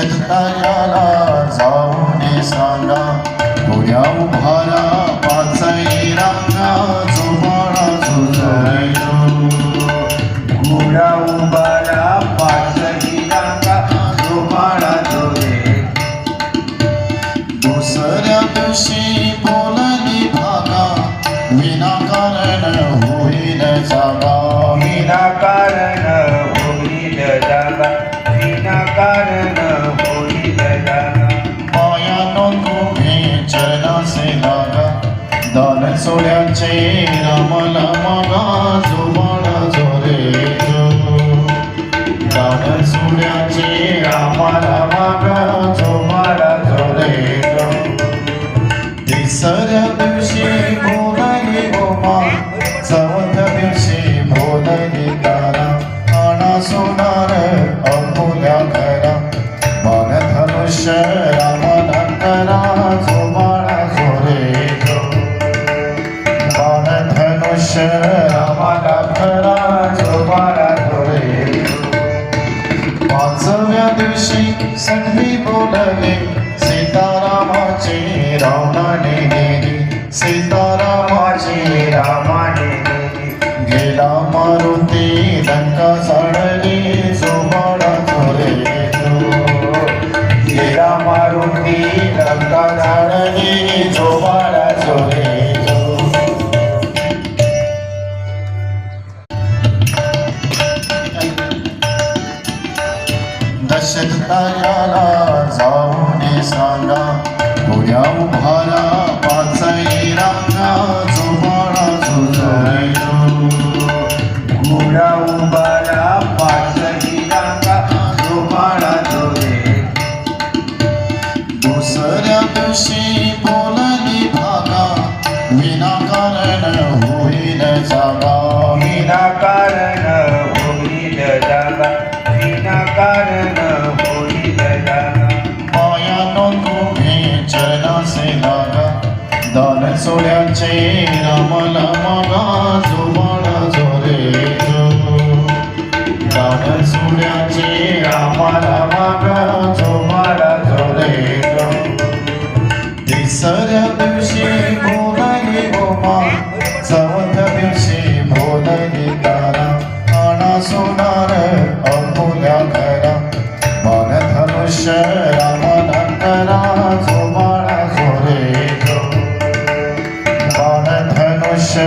शेतकऱ्याला जाऊन सांगा गोड्या उभारा पाचही रांगा जोबाळा झुजरे गोड्या उभारा पाचही रांगा जोबाळा झुजरे दुसऱ्या दिवशी बोलली भागा विनाकारण होईल जागा विनाकारण होईल जागा विनाकारण होईल जागा पायानो तुम्ही चरणासे लागा दान सोड्याचे रामाला मागा जोबाळा झोरे दान सोड्याचे रामाला मागा जोबाळा झोरे तिसऱ्या दिवशी बोलली गोमा चौथ्या दिवशी बोलली तारा आणा सोनार अमोल्या घरा बाणधनुष्य रामाला करा जोबाळा झोरे बाणधनुष्य रामाला करा जोबाळा झोरे पाचव्या दिवशी संधी बोलले सीतारामाचे रावणाने नेली सीतारामाचे रामाने गेला मारुती लंका जाळली जोबाळा झोरे गेला मारुती लंका जाळली जोबाळा झोरे दशरथाला जाऊन सांगा गोड्या उभारा पाचही रांगा जोबाळा झुजरे गोड्या उभारा पाचही रांगा जोबाळा झुजरे दुसऱ्या दिवशी बोलली भागा विनाकारण होईल जागा विनाकारण होईल जागा विनाकारण होईल जागा पायानो तुम्ही चरणासे लागा दान सोड्याचे रामाला मागा जोबाळा झोरे दान सोड्याचे रामाला मागा जोबाळा झोरे तिसऱ्या दिवशी बोलली गोमा चौथ्या दिवशी बोलली तारा आणा सोनार अमोल्या घरा बाणधनुष्य रामाला करा जोबाळा झोरे बाणधनुष्य